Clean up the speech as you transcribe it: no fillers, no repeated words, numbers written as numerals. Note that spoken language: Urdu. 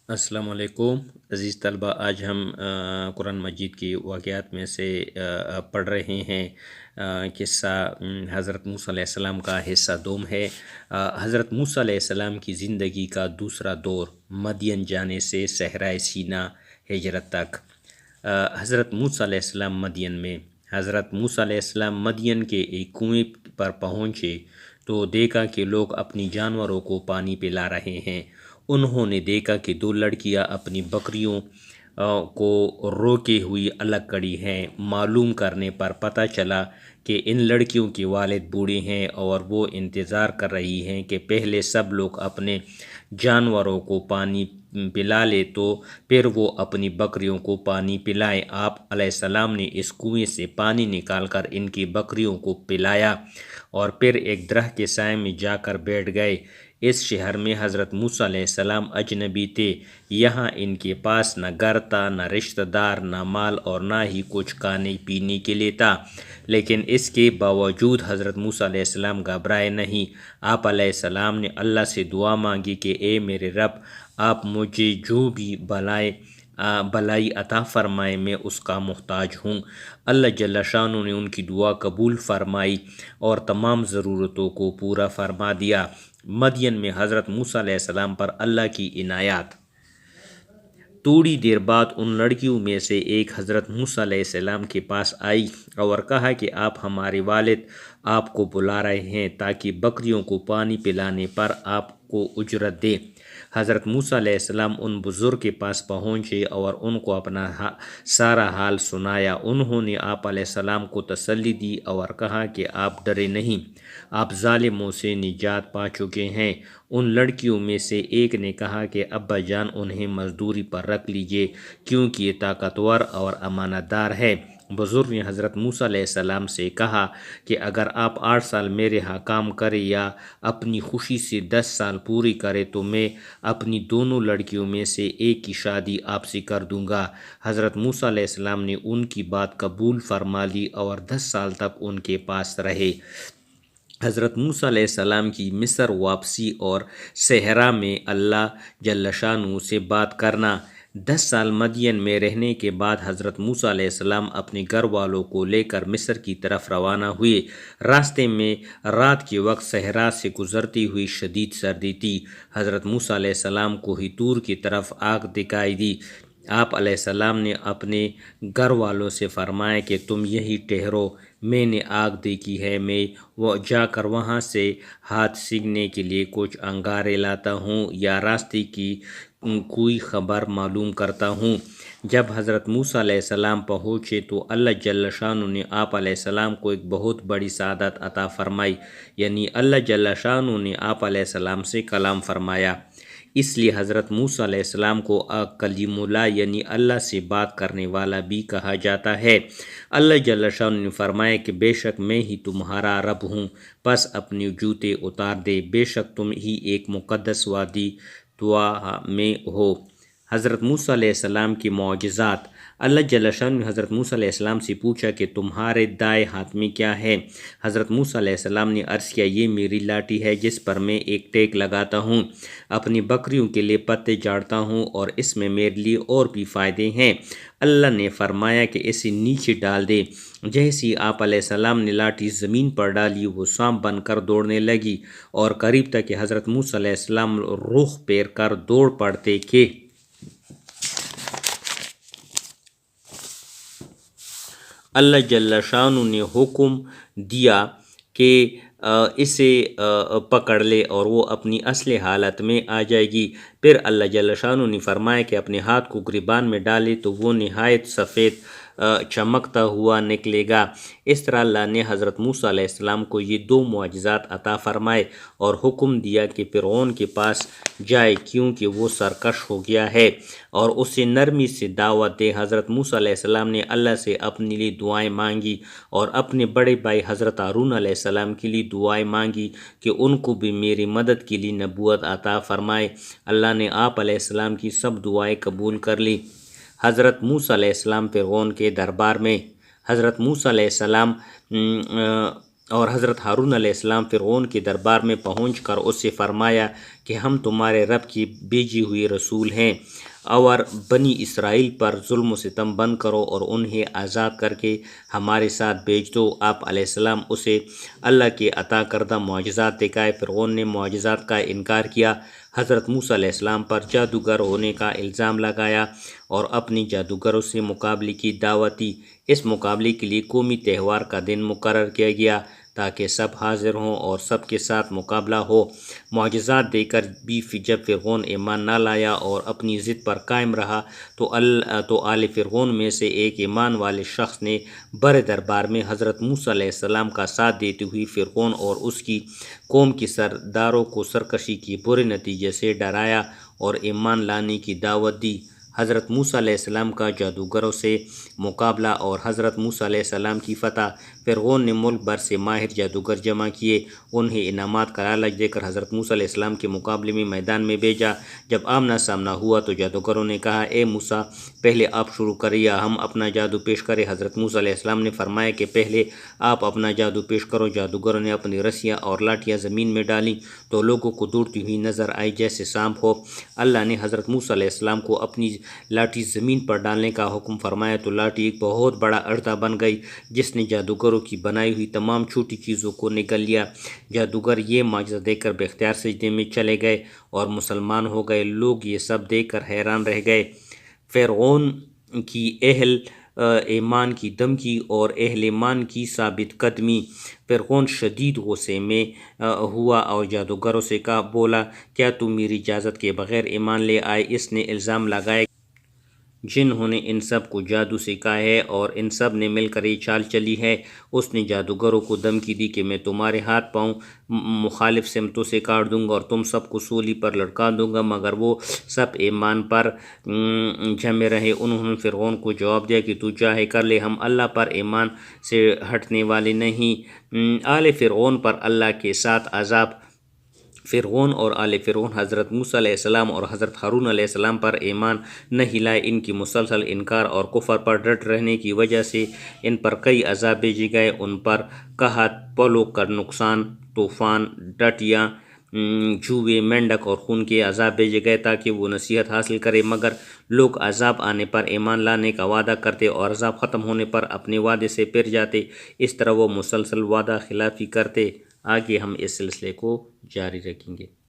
السلام علیکم عزیز طلبہ، آج ہم قرآن مجید کی واقعات میں سے پڑھ رہے ہیں۔ قصہ حضرت موسیٰ علیہ السلام کا حصہ دوم ہے۔ حضرت موسیٰ علیہ السلام کی زندگی کا دوسرا دور، مدین جانے سے صحرائے سینا ہجرت تک۔ حضرت موسیٰ علیہ السلام مدین میں۔ حضرت موسیٰ علیہ السلام مدین کے ایک کنویں پر پہنچے تو دیکھا کہ لوگ اپنی جانوروں کو پانی پلا رہے ہیں۔ انہوں نے دیکھا کہ دو لڑکیاں اپنی بکریوں کو روکے ہوئی الگ کڑی ہیں۔ معلوم کرنے پر پتہ چلا کہ ان لڑکیوں کے والد بوڑھے ہیں اور وہ انتظار کر رہی ہیں کہ پہلے سب لوگ اپنے جانوروں کو پانی پلا لے تو پھر وہ اپنی بکریوں کو پانی پلائیں۔ آپ علیہ السلام نے اس کنویں سے پانی نکال کر ان کی بکریوں کو پلایا اور پھر ایک درخت کے سائے میں جا کر بیٹھ گئے۔ اس شہر میں حضرت موسیٰ علیہ السلام اجنبی تھے۔ یہاں ان کے پاس نہ گھر تھا، نہ رشتہ دار، نہ مال اور نہ ہی کچھ کھانے پینے کے لیے تھا۔ لیکن اس کے باوجود حضرت موسیٰ علیہ السلام گھبرائے نہیں۔ آپ علیہ السلام نے اللہ سے دعا مانگی کہ اے میرے رب، آپ مجھے جو بھی بھلائی عطا فرمائے، میں اس کا محتاج ہوں۔ اللہ جل شانہ نے ان کی دعا قبول فرمائی اور تمام ضرورتوں کو پورا فرما دیا۔ مدین میں حضرت موسیٰ علیہ السلام پر اللہ کی عنایات۔ تھوڑی دیر بعد ان لڑکیوں میں سے ایک حضرت موسیٰ علیہ السلام کے پاس آئی اور کہا کہ آپ ہمارے والد آپ کو بلا رہے ہیں تاکہ بکریوں کو پانی پلانے پر آپ کو اجرت دے۔ حضرت موسیٰ علیہ السلام ان بزرگ کے پاس پہنچے اور ان کو اپنا سارا حال سنایا۔ انہوں نے آپ علیہ السلام کو تسلی دی اور کہا کہ آپ ڈرے نہیں، آپ ظالموں سے نجات پا چکے ہیں۔ ان لڑکیوں میں سے ایک نے کہا کہ ابا جان، انہیں مزدوری پر رکھ لیجئے کیونکہ یہ طاقتور اور امانت دار ہے۔ بزرگ نے حضرت موسیٰ علیہ السلام سے کہا کہ اگر آپ 8 سال میرے ہاں کام کریں یا اپنی خوشی سے 10 سال پوری کریں تو میں اپنی دونوں لڑکیوں میں سے ایک کی شادی آپ سے کر دوں گا۔ حضرت موسیٰ علیہ السلام نے ان کی بات قبول فرما لی اور 10 سال تک ان کے پاس رہے۔ حضرت موسیٰ علیہ السلام کی مصر واپسی اور صحرا میں اللہ جل شانہ سے بات کرنا۔ 10 سال مدین میں رہنے کے بعد حضرت موسیٰ علیہ السلام اپنے گھر والوں کو لے کر مصر کی طرف روانہ ہوئے۔ راستے میں رات کے وقت صحرا سے گزرتی ہوئی شدید سردی تھی۔ حضرت موسیٰ علیہ السلام کو ہی طور کی طرف آگ دکھائی دی۔ آپ علیہ السلام نے اپنے گھر والوں سے فرمایا کہ تم یہی ٹھہرو، میں نے آگ دیکھی ہے، میں جا کر وہاں سے ہاتھ سینکنے کے لیے کچھ انگارے لاتا ہوں یا راستے کی کوئی خبر معلوم کرتا ہوں۔ جب حضرت موسیٰ علیہ السلام پہنچے تو اللہ جل شانہ نے آپ علیہ السلام کو ایک بہت بڑی سعادت عطا فرمائی، یعنی اللہ جل شانہ نے آپ علیہ السلام سے کلام فرمایا۔ اس لیے حضرت موسیٰ علیہ السلام کو کلیم اللہ یعنی اللہ سے بات کرنے والا بھی کہا جاتا ہے۔ اللہ جل شانہ نے فرمایا کہ بے شک میں ہی تمہارا رب ہوں، پس اپنے جوتے اتار دے، بے شک تم ہی ایک مقدس وادی طوا میں ہو۔ حضرت موسیٰ علیہ السلام کی معجزات۔ اللہ جل شانہ نے حضرت موسیٰ علیہ السلام سے پوچھا کہ تمہارے دائیں ہاتھ میں کیا ہے؟ حضرت موسیٰ علیہ السلام نے عرض کیا، یہ میری لاٹھی ہے جس پر میں ایک ٹیک لگاتا ہوں، اپنی بکریوں کے لیے پتے جاڑتا ہوں اور اس میں میرے لیے اور بھی فائدے ہیں۔ اللہ نے فرمایا کہ اسے نیچے ڈال دے۔ جیسے ہی آپ علیہ السلام نے لاٹھی زمین پر ڈالی، وہ سانپ بن کر دوڑنے لگی اور قریب تک کہ حضرت موسیٰ علیہ السلام رخ پھیر کر دوڑ پڑتے کہ اللہ جل شانہ نے حکم دیا کہ اسے پکڑ لے اور وہ اپنی اصل حالت میں آ جائے گی۔ پھر اللہ جل شانہ نے فرمایا کہ اپنے ہاتھ کو گریبان میں ڈالے تو وہ نہایت سفید چمکتا ہوا نکلے گا۔ اس طرح اللہ نے حضرت موسیٰ علیہ السلام کو یہ 2 معجزات عطا فرمائے اور حکم دیا کہ فرعون کے پاس جائے کیونکہ وہ سرکش ہو گیا ہے اور اسے نرمی سے دعوت دے۔ حضرت موسیٰ علیہ السلام نے اللہ سے اپنے لیے دعائیں مانگی اور اپنے بڑے بھائی حضرت ہارون علیہ السلام کے لیے دعائیں مانگی کہ ان کو بھی میری مدد کے لیے نبوت عطا فرمائے۔ اللہ نے آپ علیہ السلام کی سب دعائیں قبول کر لی۔ حضرت موسیٰ علیہ السلام فرعون کے دربار میں۔ حضرت موسیٰ علیہ السلام اور حضرت ہارون علیہ السلام فرعون کے دربار میں پہنچ کر اس سے فرمایا کہ ہم تمہارے رب کی بھیجی ہوئی رسول ہیں، اور بنی اسرائیل پر ظلم و ستم بند کرو اور انہیں آزاد کر کے ہمارے ساتھ بھیج دو۔ آپ علیہ السلام اسے اللہ کے عطا کردہ معجزات دکھائے۔ فرعون نے معجزات کا انکار کیا، حضرت موسیٰ علیہ السلام پر جادوگر ہونے کا الزام لگایا اور اپنی جادوگروں سے مقابلے کی دعوت دی۔ اس مقابلے کے لیے قومی تہوار کا دن مقرر کیا گیا تاکہ سب حاضر ہوں اور سب کے ساتھ مقابلہ ہو۔ معجزات دے کر بھی جب فرعون ایمان نہ لایا اور اپنی ضد پر قائم رہا تو آل فرعون میں سے ایک ایمان والے شخص نے بڑے دربار میں حضرت موسیٰ علیہ السلام کا ساتھ دیتے ہوئے فرعون اور اس کی قوم کے سرداروں کو سرکشی کے برے نتیجے سے ڈرایا اور ایمان لانے کی دعوت دی۔ حضرت موسیٰ علیہ السلام کا جادوگروں سے مقابلہ اور حضرت موسیٰ علیہ السلام کی فتح۔ فرعون نے ملک بھر سے ماہر جادوگر جمع کیے، انہیں انعامات کا لالچ دے کر حضرت موسیٰ علیہ السلام کے مقابلے میں میدان میں بھیجا۔ جب آمنا سامنا ہوا تو جادوگروں نے کہا، اے موسیٰ، پہلے آپ شروع کریں یا ہم اپنا جادو پیش کریں؟ حضرت موسیٰ علیہ السلام نے فرمایا کہ پہلے آپ اپنا جادو پیش کرو۔ جادوگروں نے اپنی رسیاں اور لاٹیاں زمین میں ڈالیں تو لوگوں کو دوڑتی ہوئی نظر آئی جیسے سانپ ہو۔ اللہ نے حضرت موسیٰ علیہ السلام کو اپنی لاٹھی زمین پر ڈالنے کا حکم فرمایا تو لاٹھی ایک بہت بڑا اڑتا بن گئی جس نے جادوگروں کی بنائی ہوئی تمام چھوٹی چیزوں کو نگل لیا۔ جادوگر یہ معجزہ دیکھ کر باختیار سجدے میں چلے گئے اور مسلمان ہو گئے۔ لوگ یہ سب دیکھ کر حیران رہ گئے۔ فرعون کی اہل ایمان کی دھمکی اور اہل ایمان کی ثابت قدمی۔ فرعون شدید غصے میں ہوا اور جادوگروں سے بولا، کیا تم میری اجازت کے بغیر ایمان لے آئے؟ اس نے الزام لگایا جنہوں نے ان سب کو جادو سکھایا ہے اور ان سب نے مل کر یہ چال چلی ہے۔ اس نے جادوگروں کو دھمکی دی کہ میں تمہارے ہاتھ پاؤں مخالف سمتوں سے کاٹ دوں گا اور تم سب کو سولی پر لٹکا دوں گا، مگر وہ سب ایمان پر جمے رہے۔ انہوں نے فرعون کو جواب دیا کہ تو چاہے کر لے، ہم اللہ پر ایمان سے ہٹنے والے نہیں۔ آل فرعون پر اللہ کے ساتھ عذاب۔ فرعون اور آل فرعون حضرت موسیٰ علیہ السلام اور حضرت ہارون علیہ السلام پر ایمان نہیں لائے۔ ان کی مسلسل انکار اور کفر پر ڈٹ رہنے کی وجہ سے ان پر کئی عذاب بھیجے گئے۔ ان پر قحط، پلوں کا نقصان، طوفان، ٹڈیاں، جوئے، مینڈک اور خون کے عذاب بھیجے گئے تاکہ وہ نصیحت حاصل کرے، مگر لوگ عذاب آنے پر ایمان لانے کا وعدہ کرتے اور عذاب ختم ہونے پر اپنے وعدے سے پھر جاتے۔ اس طرح وہ مسلسل وعدہ خلافی کرتے۔ آگے ہم اس سلسلے کو جاری رکھیں گے۔